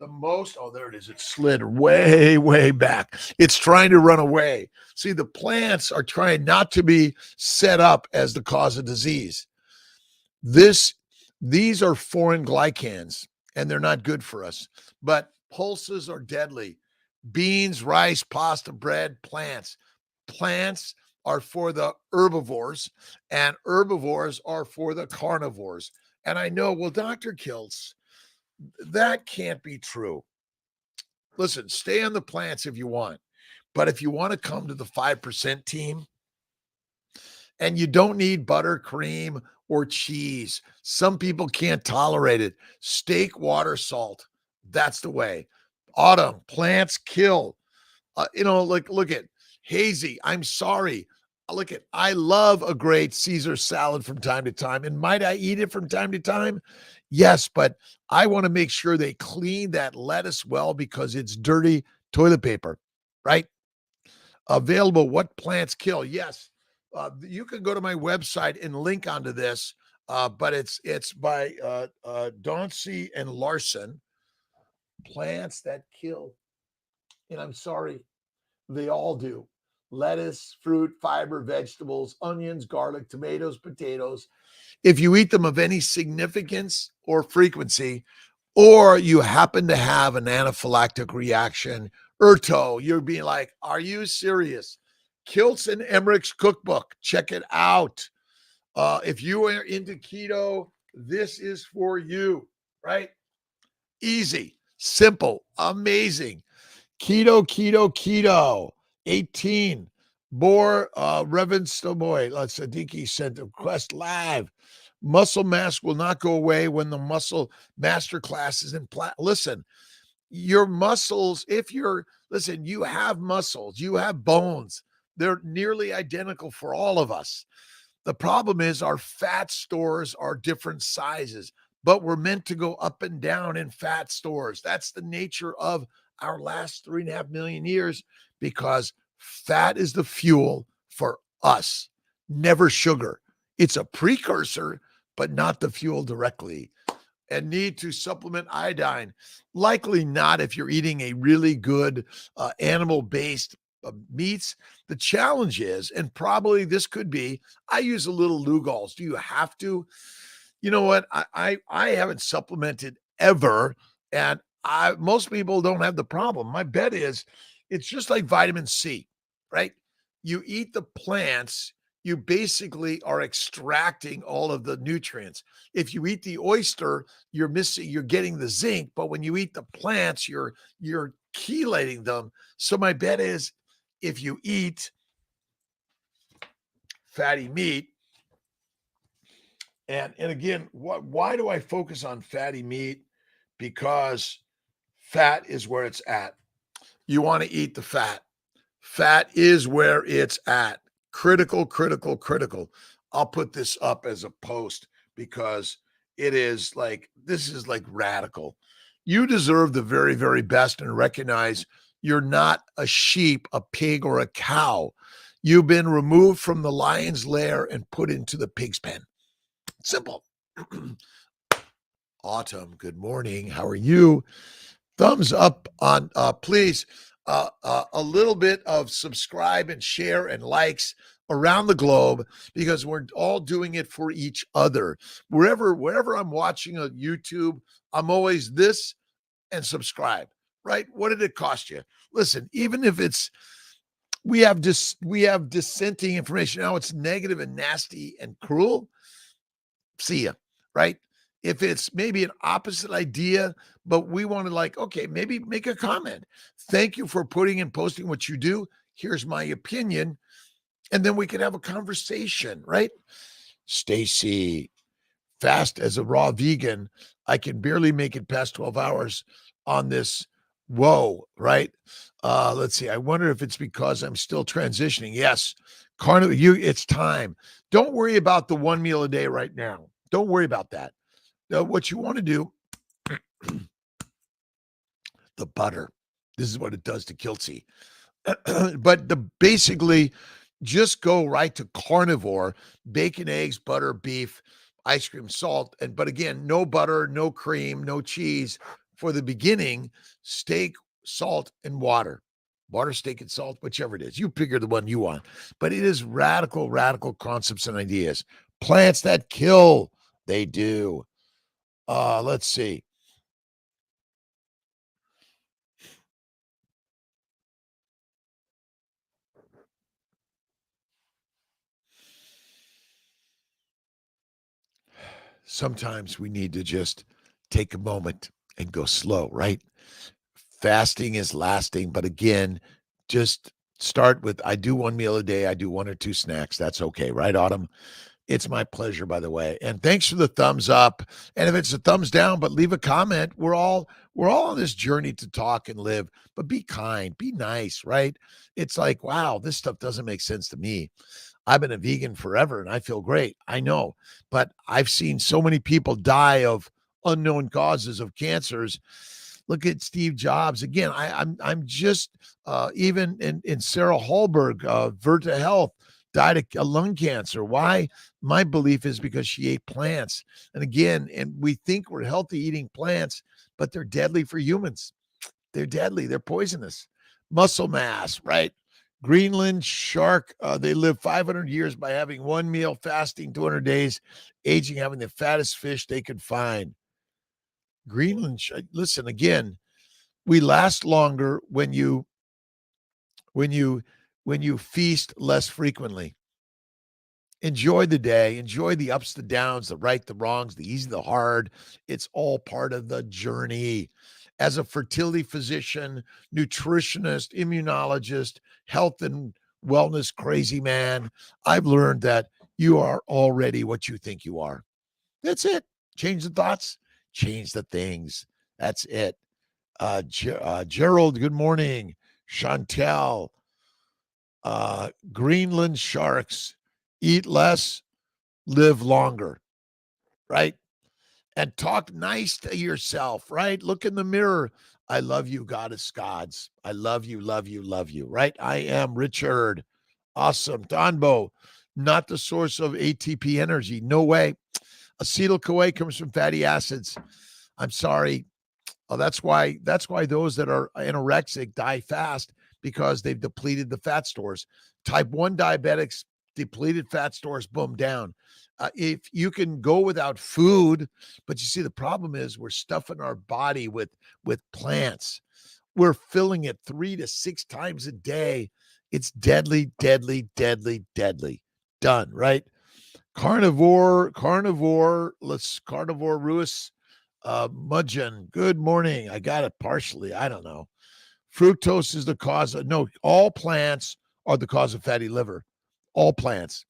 There it is. It slid way back. It's trying to run away. See, the plants are trying not to be set up as the cause of disease. These are foreign glycans, and they're not good for us. But pulses are deadly. Beans, rice, pasta, bread, plants. Plants are for the herbivores, and herbivores are for the carnivores. And I know, well, Dr. Kiltz, that can't be true. Listen, stay on the plants if you want. But if you want to come to the 5% team, and you don't need butter, cream, or cheese, some people can't tolerate it. Steak, water, salt. That's the way. Autumn, plants kill. Look at Hazy. I'm sorry. I love a great Caesar salad from time to time. And might I eat it from time to time? Yes, but I want to make sure they clean that lettuce well because it's dirty toilet paper, right? Available, what plants kill? Yes. You can go to my website and link onto this, but it's by Dauncey and Larson. Plants that kill. And I'm sorry, they all do. Lettuce, fruit, fiber, vegetables, onions, garlic, tomatoes, potatoes. If you eat them of any significance or frequency, or you happen to have an anaphylactic reaction, you're being like, are you serious? Kiltz and Emmerich's cookbook. Check it out. If you are into keto, this is for you, right? Easy, simple, amazing. Keto. 18. Bor Reverend Stomoy. Sadiki sent a request live. Muscle mass will not go away when the muscle master class is in Listen, your muscles, you have muscles, you have bones. They're nearly identical for all of us. The problem is our fat stores are different sizes, but we're meant to go up and down in fat stores. That's the nature of our last 3.5 million years, because fat is the fuel for us, never sugar. It's a precursor, but not the fuel directly. And need to supplement iodine. Likely not if you're eating a really good animal-based meats. The challenge is, and probably this could be, I use a little Lugol's. Do you have to? You know what? I haven't supplemented ever, and most people don't have the problem. My bet is it's just like vitamin C, right? You eat the plants, you basically are extracting all of the nutrients. If you eat the oyster, you're getting the zinc, but when you eat the plants, you're chelating them. So my bet is if you eat fatty meat, and again, why do I focus on fatty meat? Because fat is where it's at. You want to eat the fat. Fat is where it's at. Critical. I'll put this up as a post because this is like radical. You deserve the very, very best, and recognize you're not a sheep, a pig, or a cow. You've been removed from the lion's lair and put into the pig's pen. Simple. Autumn, good morning. How are you? Thumbs up on please a little bit of subscribe and share and likes around the globe, because we're all doing it for each other. Wherever I'm watching a YouTube, I'm always this and subscribe. Right? What did it cost you? Listen, even if it's we have dissenting information. Now it's negative and nasty and cruel. See ya. Right? If it's maybe an opposite idea, but we want to like, okay, maybe make a comment. Thank you for putting and posting what you do. Here's my opinion. And then we can have a conversation, right? Stacy, fast as a raw vegan, I can barely make it past 12 hours on this. Whoa, right? Let's see. I wonder if it's because I'm still transitioning. Yes. Carnival, it's time. Don't worry about the one meal a day right now. Don't worry about that. What you want to do, the butter. This is what it does to kiltz. But basically just go right to carnivore: bacon, eggs, butter, beef, ice cream, salt. But again, no butter, no cream, no cheese for the beginning. Steak, salt, and water. Water, steak, and salt, whichever it is. You figure the one you want. But it is radical concepts and ideas. Plants that kill, they do. Let's see. Sometimes we need to just take a moment and go slow, right? Fasting is lasting, but again, just start with I do one meal a day, I do one or two snacks. That's okay, right, Autumn? It's my pleasure, by the way. And thanks for the thumbs up. And if it's a thumbs down, but leave a comment. We're all on this journey to talk and live, but be kind, be nice, right? It's like, wow, this stuff doesn't make sense to me. I've been a vegan forever and I feel great. I know, but I've seen so many people die of unknown causes of cancers. Look at Steve Jobs again. I'm just even in Sarah Hallberg, Verta Health died of lung cancer. Why? My belief is because she ate plants. And again, and we think we're healthy eating plants, but they're deadly for humans. They're deadly. They're poisonous. Muscle mass, right? Greenland shark, they live 500 years by having one meal, fasting 200 days, aging, having the fattest fish they could find. Greenland, listen again. We last longer when you when you feast less frequently. Enjoy the day, enjoy the ups, the downs, the right, the wrongs, the easy, the hard. It's all part of the journey. As a fertility physician, nutritionist, immunologist, health and wellness crazy man, I've learned that you are already what you think you are. That's it. Change the thoughts, change the things. That's it. Gerald, good morning. Chantel, Greenland sharks eat less, live longer, right? And talk nice to yourself, right? Look in the mirror. I love you, goddess gods. I love you, love you, love you, right? I am Richard. Awesome. Donbo, not the source of ATP energy. No way. Acetyl CoA comes from fatty acids. I'm sorry. Oh, that's why those that are anorexic die fast, because they've depleted the fat stores. Type 1 diabetics, depleted fat stores, boom, down. If you can go without food, but you see the problem is we're stuffing our body with plants. We're filling it 3 to 6 times a day. It's deadly, deadly, deadly, deadly. Done, right? Carnivore Ruiz Mudgeon, good morning. I got it partially. I don't know. Fructose is the cause of, no, all plants are the cause of fatty liver. All plants.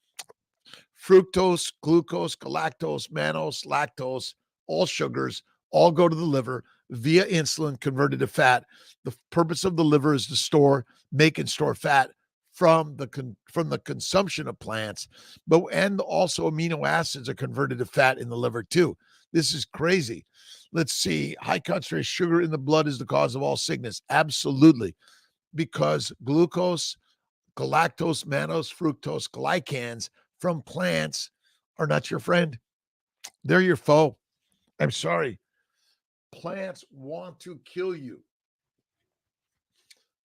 Fructose, glucose, galactose, mannose, lactose, all sugars, all go to the liver via insulin converted to fat. The purpose of the liver is to make and store fat from the consumption of plants, and also amino acids are converted to fat in the liver too. This is crazy. Let's see. High concentration sugar in the blood is the cause of all sickness. Absolutely. Because glucose, galactose, mannose, fructose, glycans from plants are not your friend. They're your foe. I'm sorry. Plants want to kill you.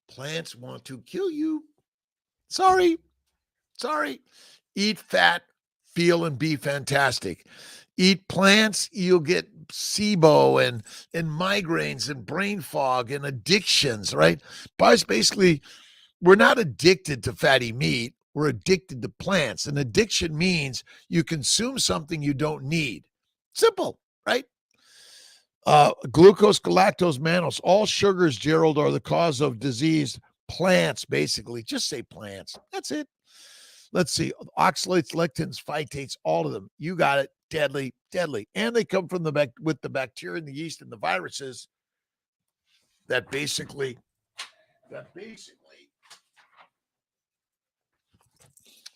Plants want to kill you. Sorry. Eat fat, feel and be fantastic. Eat plants, you'll get SIBO and migraines and brain fog and addictions, right? But basically, we're not addicted to fatty meat. We're addicted to plants. And addiction means you consume something you don't need. Simple, right? Glucose, galactose, mannose, all sugars, Gerald, are the cause of disease. Plants, basically. Just say plants. That's it. Let's see. Oxalates, lectins, phytates, all of them. You got it. Deadly. And they come from with the bacteria and the yeast and the viruses that basically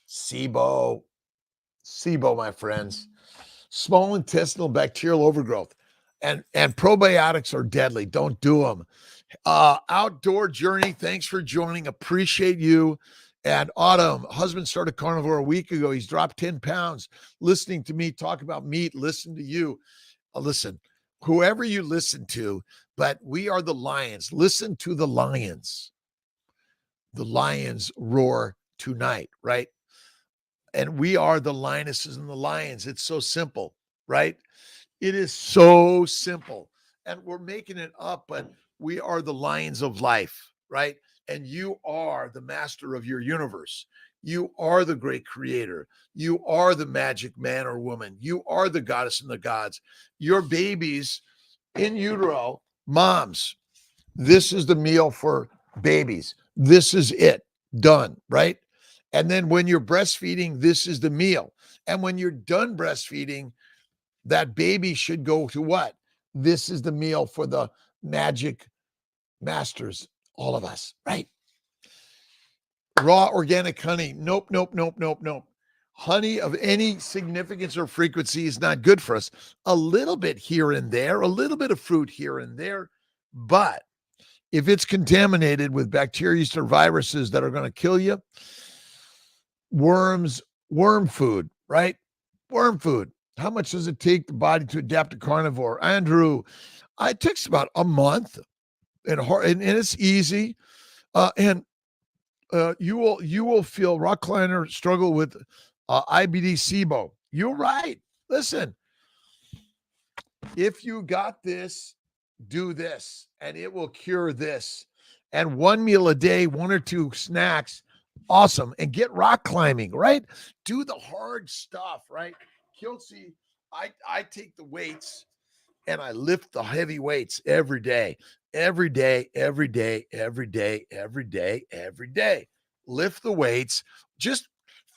SIBO, my friends, small intestinal bacterial overgrowth, and probiotics are deadly. Don't do them. Outdoor Journey, thanks for joining. Appreciate you. And Autumn, husband started carnivore a week ago. He's dropped 10 pounds. Listening to me talk about meat, listen to you. Listen, whoever you listen to, but we are the lions. Listen to the lions. The lions roar tonight, right? And we are the lionesses and the lions. It's so simple, right? It is so simple. And we're making it up, but we are the lions of life, right? And you are the master of your universe. You are the great creator. You are the magic man or woman. You are the goddess and the gods. Your babies in utero, moms, this is the meal for babies. This is it. Done, right? And then when you're breastfeeding, this is the meal. And when you're done breastfeeding, that baby should go to what? This is the meal for the magic masters, all of us, right? Raw organic honey. Nope. Honey of any significance or frequency is not good for us. A little bit here and there, a little bit of fruit here and there. But if it's contaminated with bacteria or viruses that are going to kill you, worm food, right? Worm food. How much does it take the body to adapt to carnivore? Andrew, it takes about a month, and it's easy. And you will feel rock climber struggle with IBD SIBO. You're right. Listen, if you got this, do this, and it will cure this. And one meal a day, one or two snacks, awesome. And get rock climbing, right? Do the hard stuff, right? Kiltz, I take the weights and I lift the heavy weights every day. Lift the weights. Just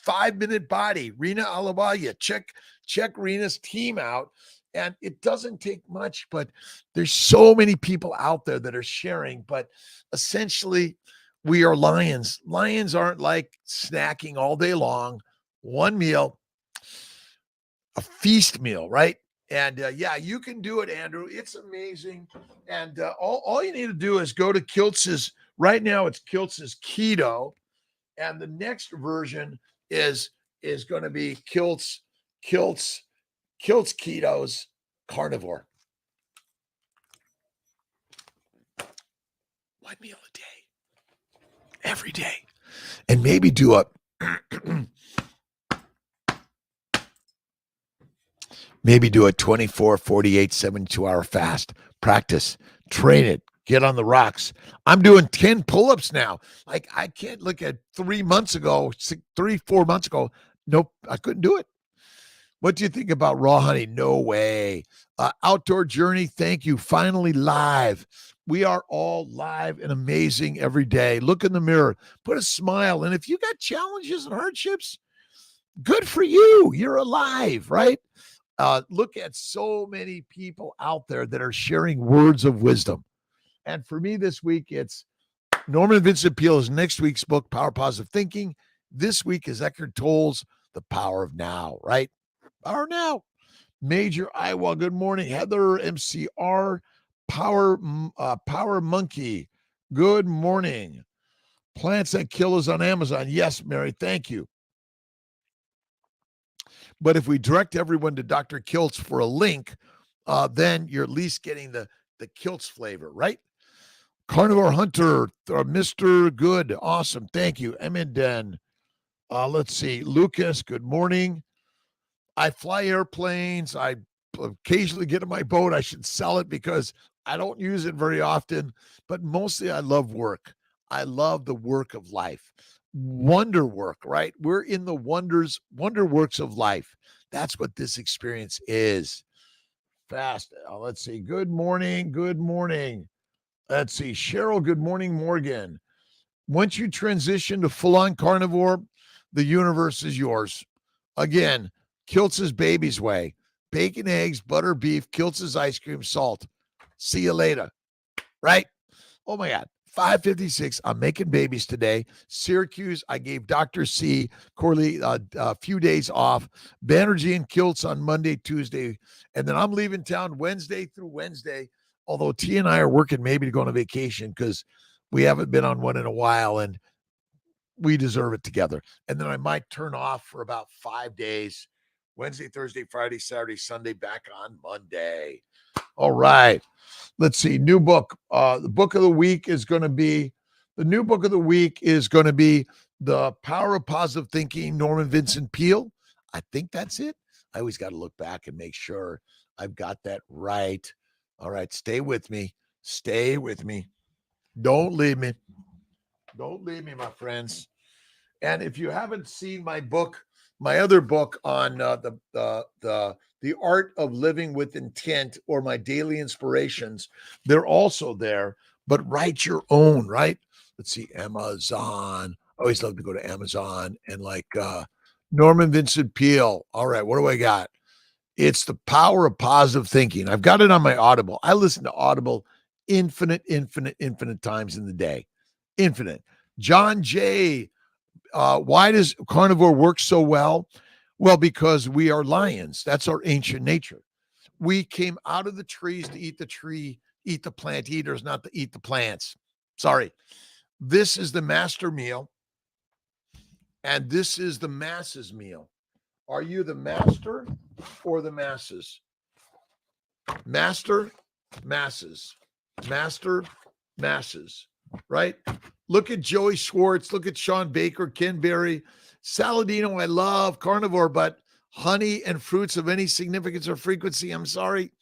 5-minute body. Rena Alabaya, check Rena's team out. And it doesn't take much, but there's so many people out there that are sharing. But essentially, we are lions. Lions aren't like snacking all day long. One meal, a feast meal, right? And yeah, you can do it, Andrew. It's amazing. And all you need to do is go to Kiltz's. Right now, it's Kiltz's Keto, and the next version is going to be Kiltz Keto's Carnivore. One meal a day, every day, and maybe do a maybe do a 24, 48, 72-hour fast. Practice, train it, get on the rocks. I'm doing 10 pull-ups now. Like, I can't look at 4 months ago. Nope, I couldn't do it. What do you think about raw honey? No way. Outdoor Journey, thank you. Finally live. We are all live and amazing every day. Look in the mirror, put a smile. And if you got challenges and hardships, good for you. You're alive, right? Look at so many people out there that are sharing words of wisdom. And for me this week, it's Norman Vincent Peale's next week's book, Power Positive Thinking. This week is Eckhart Tolle's The Power of Now, right? Power Now. Major Iowa, good morning. Heather MCR, Power Monkey, good morning. Plants That Kill is on Amazon. Yes, Mary, thank you. But if we direct everyone to Dr. Kiltz for a link, then you're at least getting the the kiltz flavor, right? Carnivore Hunter, Mr. Good, awesome, thank you. Emiden, let's see, Lucas, good morning. I fly airplanes. I occasionally get in my boat. I should sell it because I don't use it very often, but mostly I love work. I love the work of life. Wonder work, right? We're in the wonder works of life. That's what this experience is. Fast. Let's see. Good morning. Good morning. Let's see. Cheryl, good morning, Morgan. Once you transition to full on carnivore, the universe is yours. Again, Kiltz's baby's way. Bacon, eggs, butter, beef, Kiltz's ice cream, salt. See you later. Right? Oh my God. 5:56. I'm making babies today. Syracuse, I gave Dr. C. Corley a few days off. Banerjee and Kiltz on Monday, Tuesday. And then I'm leaving town Wednesday through Wednesday. Although T and I are working maybe to go on a vacation because we haven't been on one in a while and we deserve it together. And then I might turn off for about 5 days. Wednesday, Thursday, Friday, Saturday, Sunday, back on Monday. All right. Let's see. New book. The book of the week is going to be The Power of Positive Thinking, Norman Vincent Peale. I think that's it. I always got to look back and make sure I've got that right. All right. Stay with me. Stay with me. Don't leave me. Don't leave me, my friends. And if you haven't seen my book, my other book on the art of living with intent, or my daily inspirations, they're also there. But write your own, right? Let's see, Amazon. I always love to go to Amazon and Norman Vincent Peale. All right, what do I got? It's The Power of Positive Thinking. I've got it on my Audible. I listen to Audible infinite times in the day. Infinite. John Jay, why does carnivore work so well? Well, because we are lions. That's our ancient nature. We came out of the trees to eat the tree, eat the plant eaters, not to eat the plants. Sorry. This is the master meal, and this is the masses meal. Are you the master or the masses? Master, masses. Master, masses. Right? Look at Joey Schwartz. Look at Sean Baker, Ken Berry. Saladino, I love carnivore, but honey and fruits of any significance or frequency, I'm sorry,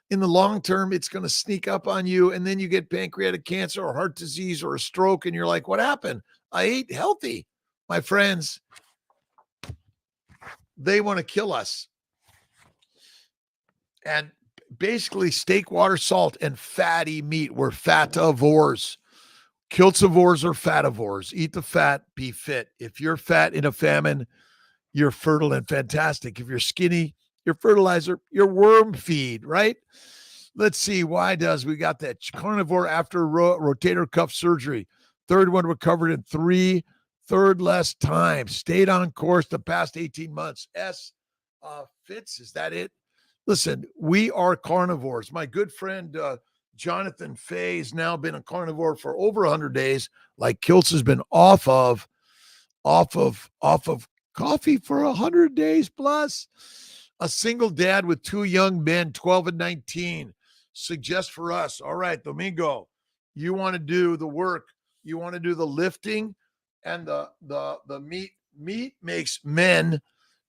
in the long term, it's going to sneak up on you. And then you get pancreatic cancer or heart disease or a stroke. And you're like, what happened? I ate healthy. My friends, they want to kill us. And basically steak, water, salt, and fatty meat. We're fativores. Kiltzivores are fativores. Eat the fat, be fit. If you're fat in a famine, you're fertile and fantastic. If you're skinny, you're fertilizer, you're worm feed, right? Let's see. Why does we got that carnivore after rotator cuff surgery? Third one recovered in 3/3 less time. Stayed on course the past 18 months. Fitz, is that it? Listen, we are carnivores. My good friend, Jonathan Fay has now been a carnivore for over 100 days. Like Kiltz has been off of coffee for 100 days plus. A single dad with two young men, 12 and 19, suggests for us, all right, Domingo, you want to do the work, you want to do the lifting, and the meat. Meat makes men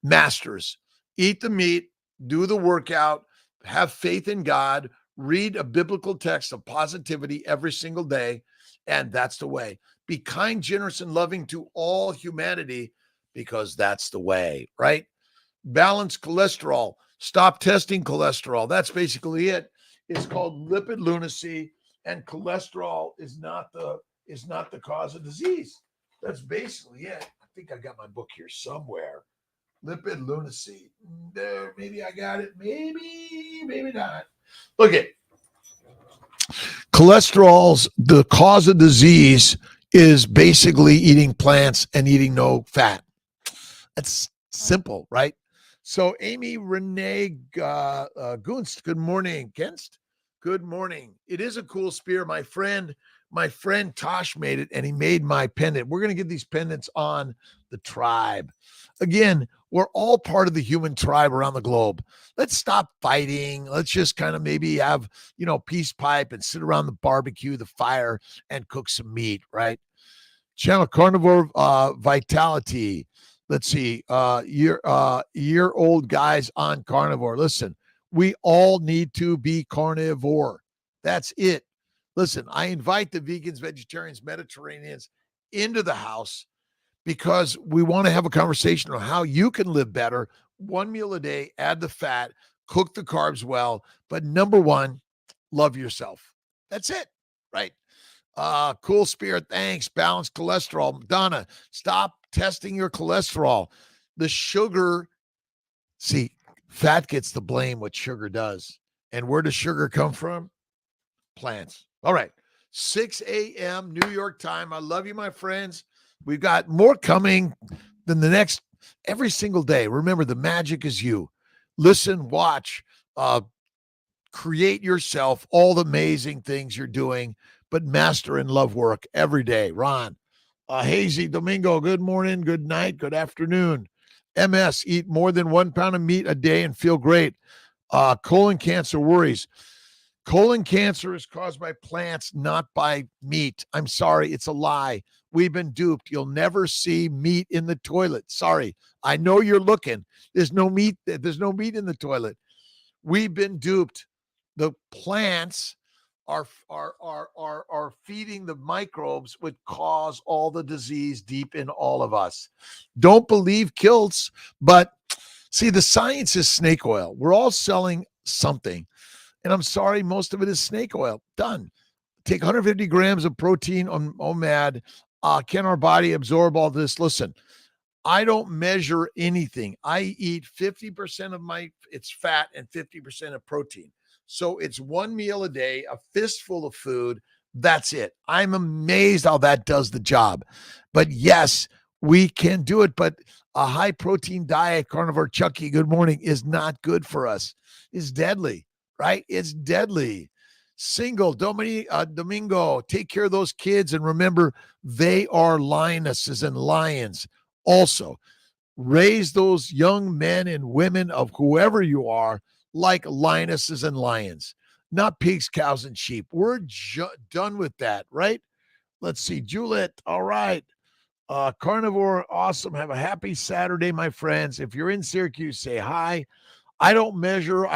masters. Eat the meat, do the workout, have faith in God, read a biblical text of positivity every single day, and that's the way. Be kind, generous, and loving to all humanity, because that's the way, right? Balance cholesterol. Stop testing cholesterol. That's basically it. It's called lipid lunacy, and cholesterol is not the cause of disease. That's basically it. I think I got my book here somewhere. Lipid lunacy. There, maybe I got it. Maybe not. Look at cholesterol's the cause of disease is basically eating plants and eating no fat. That's simple, right? So Amy Renee Gunst, good morning. Genst, Good morning. It is a cool spear. My friend Tosh made it and he made my pendant. We're going to get these pendants on the tribe. Again, we're all part of the human tribe around the globe. Let's stop fighting. Let's just kind of maybe have, peace pipe and sit around the barbecue, the fire, and cook some meat, right? Channel Carnivore Vitality. Let's see. Year old guys on carnivore. Listen, we all need to be carnivore. That's it. Listen, I invite the vegans, vegetarians, Mediterraneans into the house because we want to have a conversation on how you can live better. One meal a day, add the fat, cook the carbs well. But number one, love yourself. That's it, right? Cool spirit. Thanks. Balanced cholesterol. Donna, stop testing your cholesterol. The sugar, see, fat gets the blame what sugar does. And where does sugar come from? Plants. All right. 6 a.m. New York time. I love you, my friends. We've got more coming than the next every single day. Remember, the magic is you. Listen, watch, create yourself all the amazing things you're doing, but master and love work every day. Ron, Hazy Domingo, good morning, good night, good afternoon. MS, eat more than 1 pound of meat a day and feel great. Colon cancer worries. Colon cancer is caused by plants, not by meat. I'm sorry, it's a lie. We've been duped. You'll never see meat in the toilet. Sorry. I know you're looking. There's no meat in the toilet. We've been duped. The plants are feeding the microbes which cause all the disease deep in all of us. Don't believe kiltz, but see, the science is snake oil. We're all selling something. And I'm sorry, most of it is snake oil. Done. Take 150 grams of protein on OMAD. Can our body absorb all this? Listen, I don't measure anything. I eat 50% of it's fat and 50% of protein. So it's one meal a day, a fistful of food. That's it. I'm amazed how that does the job. But yes, we can do it. But a high protein diet, carnivore Chucky, good morning, is not good for us. It's deadly, right? It's deadly. Single, Domingo, take care of those kids. And remember, they are lionesses and lions. Also, raise those young men and women of whoever you are like lionesses and lions, not pigs, cows, and sheep. We're done with that, right? Let's see. Juliet, all right. Carnivore, awesome. Have a happy Saturday, my friends. If you're in Syracuse, say hi. I don't measure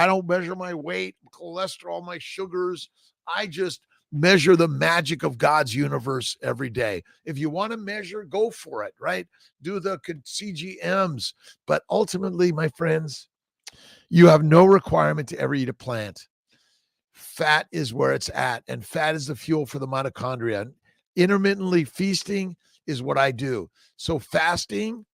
my weight, cholesterol, my sugars. I just measure the magic of God's universe every day. If you want to measure, go for it, right? Do the CGMs. But ultimately, my friends, you have no requirement to ever eat a plant. Fat is where it's at, and fat is the fuel for the mitochondria. Intermittently feasting is what I do. So fasting,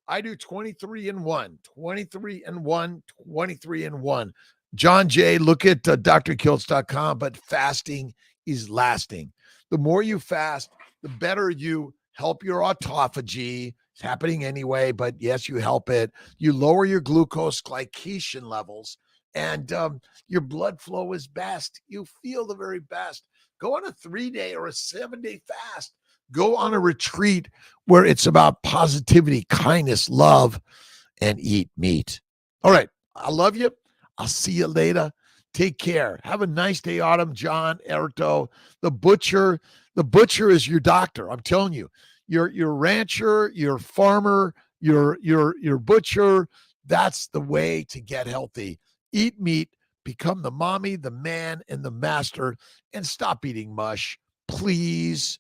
I do 23 and 1, 23 and 1, 23 and 1. John Jay, look at drkiltz.com, but fasting is lasting. The more you fast, the better you help your autophagy. It's happening anyway, but yes, you help it. You lower your glucose glycation levels, and your blood flow is best. You feel the very best. Go on a 3-day or a 7-day fast. Go on a retreat where it's about positivity, kindness, love, and eat meat. All right. I love you. I'll see you later. Take care. Have a nice day, Autumn, John, Erto. The butcher is your doctor. I'm telling you. Your rancher, your farmer, your butcher. That's the way to get healthy. Eat meat, become the mommy, the man, and the master, and stop eating mush, please.